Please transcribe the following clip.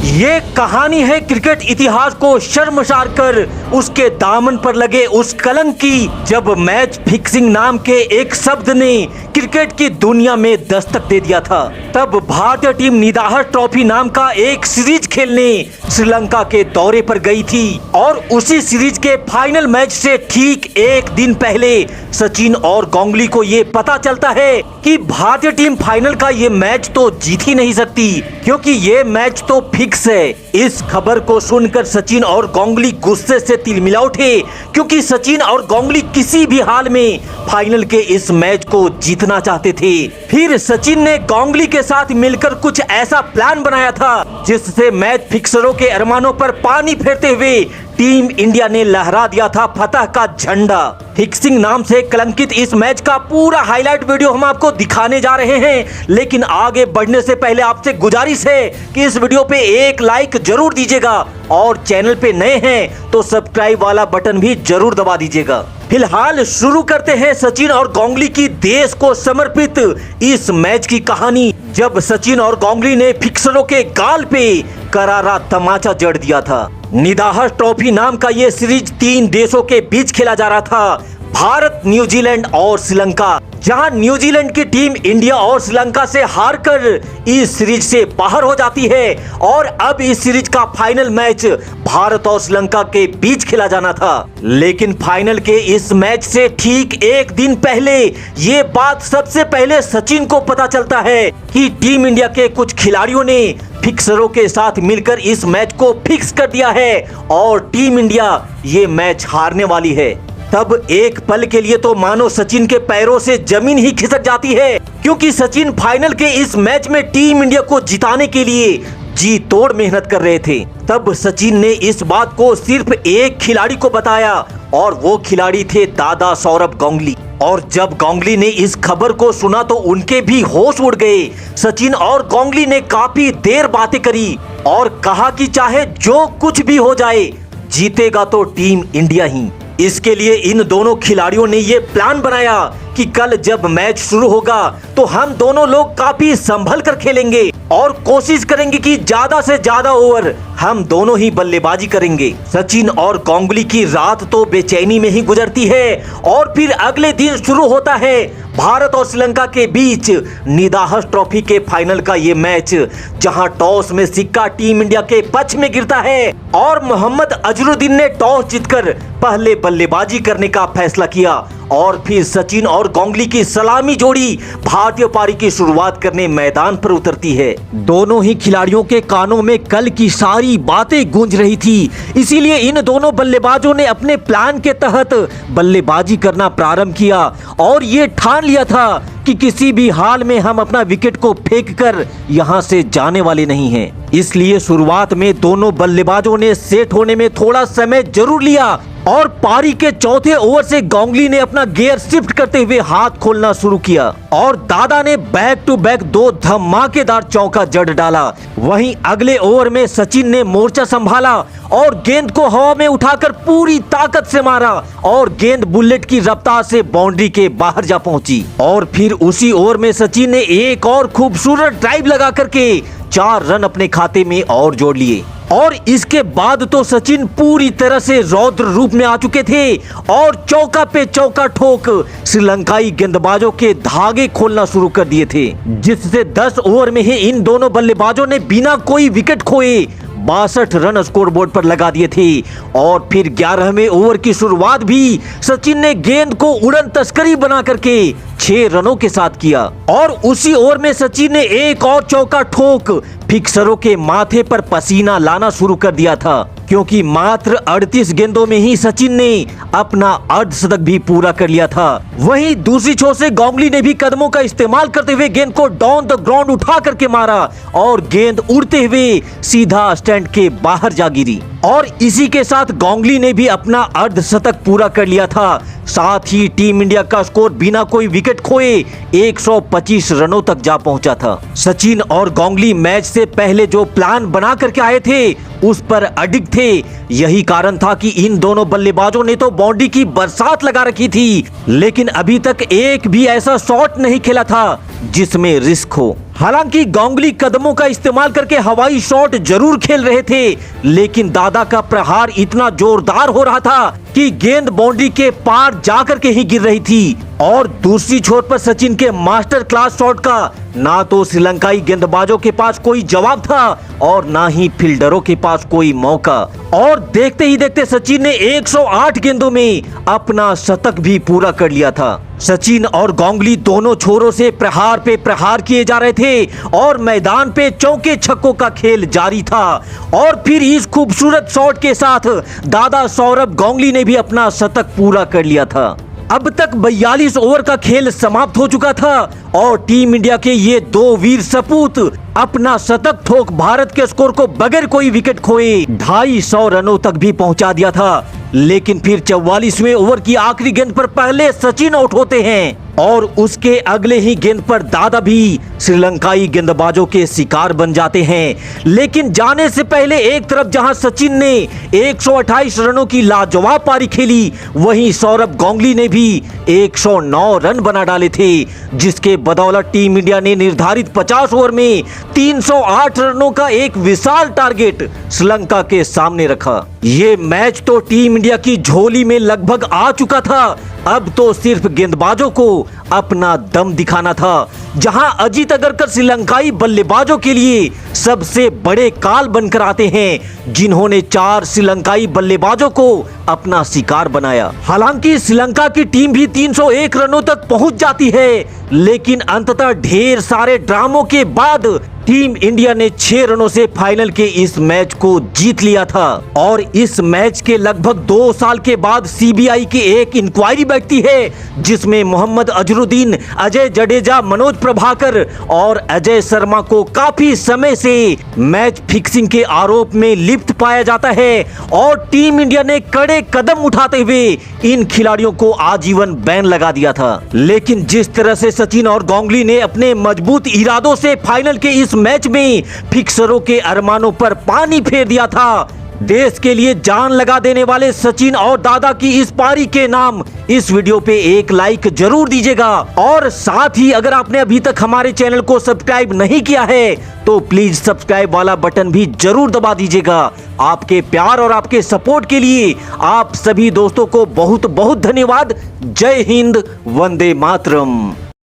ये कहानी है क्रिकेट इतिहास को शर्मसार कर उसके दामन पर लगे उस कलंक की, जब मैच फिक्सिंग नाम के एक शब्द ने क्रिकेट की दुनिया में दस्तक दे दिया था। तब भारतीय टीम निदाहर ट्रॉफी नाम का एक सीरीज खेलने श्रीलंका के दौरे पर गई थी और उसी सीरीज के फाइनल मैच से ठीक एक दिन पहले सचिन और गांगुली को ये पता चलता है कि भारतीय टीम फाइनल का ये मैच तो जीत ही नहीं सकती, क्योंकि ये मैच तो फिक्स है। इस खबर को सुनकर सचिन और गांगुली गुस्से से तिलमिला उठे, क्योंकि सचिन और गांगुली किसी भी हाल में फाइनल के इस मैच को जीतना चाहते थे। फिर सचिन ने गांगुली के साथ मिलकर कुछ ऐसा प्लान बनाया था जिससे मैच फिक्सरों के अरमानों पर पानी फेरते हुए टीम इंडिया ने लहरा दिया था फतह का झंडा। फिक्सिंग नाम से कलंकित इस मैच का पूरा हाईलाइट वीडियो हम आपको दिखाने जा रहे हैं, लेकिन आगे बढ़ने से पहले आपसे गुजारिश है कि इस वीडियो पे एक लाइक जरूर दीजिएगा और चैनल पे नए हैं तो सब्सक्राइब वाला बटन भी जरूर दबा दीजिएगा। फिलहाल शुरू करते हैं सचिन और गांगुली की देश को समर्पित इस मैच की कहानी, जब सचिन और गांगुली ने फिक्सरों के गाल पे करारा तमाचा जड़ दिया था। निदाहर ट्रॉफी नाम का ये सीरीज 3 देशों के बीच खेला जा रहा था, भारत, न्यूजीलैंड और श्रीलंका, जहां न्यूजीलैंड की टीम इंडिया और श्रीलंका से हारकर इस सीरीज से बाहर हो जाती है और अब इस सीरीज का फाइनल मैच भारत और श्रीलंका के बीच खेला जाना था। लेकिन फाइनल के इस मैच से ठीक एक दिन पहले ये बात सबसे पहले सचिन को पता चलता है कि टीम इंडिया के कुछ खिलाड़ियों ने फिक्सरों के साथ मिलकर इस मैच को फिक्स कर दिया है और टीम इंडिया ये मैच हारने वाली है। तब एक पल के लिए तो मानो सचिन के पैरों से जमीन ही खिसक जाती है, क्योंकि सचिन फाइनल के इस मैच में टीम इंडिया को जिताने के लिए जी तोड़ मेहनत कर रहे थे। तब सचिन ने इस बात को सिर्फ एक खिलाड़ी को बताया और वो खिलाड़ी थे दादा सौरभ गांगुली। और जब गांगुली ने इस खबर को सुना तो उनके भी होश उड़ गए। सचिन और गांगुली ने काफी देर बातें करी और कहा कि चाहे जो कुछ भी हो जाए, जीतेगा तो टीम इंडिया ही। इसके लिए इन दोनों खिलाड़ियों ने ये प्लान बनाया कि कल जब मैच शुरू होगा तो हम दोनों लोग काफी संभल कर खेलेंगे और कोशिश करेंगे कि ज्यादा से ज्यादा ओवर हम दोनों ही बल्लेबाजी करेंगे। सचिन और गांगुली की रात तो बेचैनी में ही गुजरती है और फिर अगले दिन शुरू होता है भारत और श्रीलंका के बीच निदाहर ट्रॉफी के फाइनल का ये मैच, जहां टॉस में सिक्का टीम इंडिया के पक्ष में गिरता है और मोहम्मद अजरुद्दीन ने टॉस जीतकर पहले बल्लेबाजी करने का फैसला किया और फिर सचिन और गांगुली की सलामी जोड़ी भारतीय पारी की शुरुआत करने मैदान पर उतरती है। दोनों ही खिलाड़ियों के कानों में कल की सारी बातें गूंज रही थी, इसीलिए इन दोनों बल्लेबाजों ने अपने प्लान के तहत बल्लेबाजी करना प्रारंभ किया और ये ठान लिया था कि किसी भी हाल में हम अपना विकेट को फेंक कर यहाँ से जाने वाले नहीं हैं। इसलिए शुरुआत में दोनों बल्लेबाजों ने सेट होने में थोड़ा समय जरूर लिया और पारी के चौथे ओवर से गांगुली ने अपना गियर शिफ्ट करते हुए हाथ खोलना शुरू किया और दादा ने बैक टू बैक 2 धमाकेदार चौका जड़ डाला। वहीं अगले ओवर में सचिन ने मोर्चा संभाला और गेंद को हवा में उठाकर पूरी ताकत से मारा और गेंद बुलेट की रफ्तार से बाउंड्री के बाहर जा पहुंची। और फिर उसी ओवर में सचिन ने एक और खूबसूरत ड्राइव लगा करके 4 रन अपने खाते में और जोड़ लिए और इसके बाद तो सचिन पूरी तरह से रौद्र रूप में आ चुके थे और चौका पे चौका ठोक श्रीलंकाई गेंदबाजों के धागे खोलना शुरू कर दिए थे, जिससे 10 ओवर में ही इन दोनों बल्लेबाजों ने बिना कोई विकेट खोए 62 रन स्कोरबोर्ड पर लगा दिए थे। और फिर 11वें ओवर की शुरुआत भी सचिन ने गेंद को उड़न तस्करी बना करके 6 रनों के साथ किया और उसी ओवर में सचिन ने एक और चौका ठोक फिक्सरों के माथे पर पसीना लाना शुरू कर दिया था, क्योंकि मात्र 38 गेंदों में ही सचिन ने अपना अर्धशतक भी पूरा कर लिया था। वहीं दूसरी छोर से गांगुली ने भी कदमों का इस्तेमाल करते हुए गेंद को डाउन द ग्राउंड उठा करके मारा और गेंद उड़ते हुए सीधा स्टैंड के बाहर जा गिरी और इसी के साथ गांगुली ने भी अपना अर्धशतक पूरा कर लिया था। साथ ही टीम इंडिया का स्कोर बिना कोई विकेट खोए 125 रनों तक जा पहुंचा था। सचिन और गांगुली मैच से पहले जो प्लान बना करके आए थे उस पर अडिग थे। यही कारण था कि इन दोनों बल्लेबाजों ने तो बाउंड्री की बरसात लगा रखी थी, लेकिन अभी तक एक भी ऐसा शॉट नहीं खेला था जिसमें रिस्क हो। हालांकि गांगुली कदमों का इस्तेमाल करके हवाई शॉट जरूर खेल रहे थे, लेकिन दादा का प्रहार इतना जोरदार हो रहा था कि गेंद बाउंड्री के पार जाकर के ही गिर रही थी। और दूसरी छोर पर सचिन के मास्टर क्लास शॉट का ना तो श्रीलंकाई गेंदबाजों के पास कोई जवाब था और ना ही फील्डरों के पास कोई मौका। और देखते ही देखते सचिन ने 108 गेंदों में अपना शतक भी पूरा कर लिया था। सचिन और गांगुली दोनों छोरों से प्रहार पे प्रहार किए जा रहे थे और मैदान पे चौके छक्कों का खेल जारी था। और फिर इस खूबसूरत शॉट के साथ दादा सौरभ गांगुली ने भी अपना शतक पूरा कर लिया था। अब तक 42 ओवर का खेल समाप्त हो चुका था और टीम इंडिया के ये दो वीर सपूत अपना शतक ठोक भारत के स्कोर को बगैर कोई विकेट खोए 250 रनों तक भी पहुंचा दिया था। लेकिन फिर 44वें ओवर की आखिरी गेंद पर पहले सचिन आउट होते हैं और उसके अगले ही गेंद पर दादा भी श्रीलंकाई गेंदबाजों के शिकार बन जाते हैं। लेकिन जाने से पहले एक तरफ जहां सचिन ने 128 रनों की लाजवाब पारी खेली, वहीं सौरभ गांगुली ने भी 109 रन बना डाले थे, जिसके बदौलत टीम इंडिया ने निर्धारित 50 ओवर में 308 रनों का एक विशाल टारगेट श्रीलंका के सामने रखा। ये मैच तो टीम इंडिया की झोली में लगभग आ चुका था। अब तो सिर्फ गेंदबाजों को अपना दम दिखाना था। जहां अजीत अगरकर श्रीलंकाई बल्लेबाजों के लिए सबसे बड़े काल बनकर आते हैं, जिन्होंने 4 श्रीलंकाई बल्लेबाजों को अपना शिकार बनाया। हालांकि श्रीलंका की टीम भी 301 रनों तक पहुंच जाती है, लेकिन अंततः ढेर सारे ड्रामों के बाद टीम इंडिया ने 6 रनों से फाइनल के इस मैच को जीत लिया था। और इस मैच के लगभग 2 साल के बाद सीबीआई की एक इंक्वायरी बैठती है, जिसमें मोहम्मद अजहरुद्दीन, अजय जडेजा, मनोज प्रभाकर और अजय शर्मा को काफी समय से मैच फिक्सिंग के आरोप में लिप्त पाया जाता है। और टीम इंडिया ने कड़े कदम उठाते हुए इन खिलाड़ियों को आजीवन बैन लगा दिया था। लेकिन जिस तरह से सचिन और गांगुली ने अपने मजबूत इरादों से फाइनल के इस मैच में फिक्सरों के अरमानों पर पानी फेर दिया था, देश के लिए जान लगा देने वाले सचिन और दादा की इस पारी के नाम इस वीडियो पे एक लाइक जरूर दीजिएगा। और साथ ही अगर आपने अभी तक हमारे चैनल को सब्सक्राइब नहीं किया है तो प्लीज सब्सक्राइब वाला बटन भी जरूर दबा दीजिएगा। आपके प्यार और आपके सपोर्ट के लिए आप सभी दोस्तों को बहुत बहुत धन्यवाद। जय हिंद, वंदे मातरम।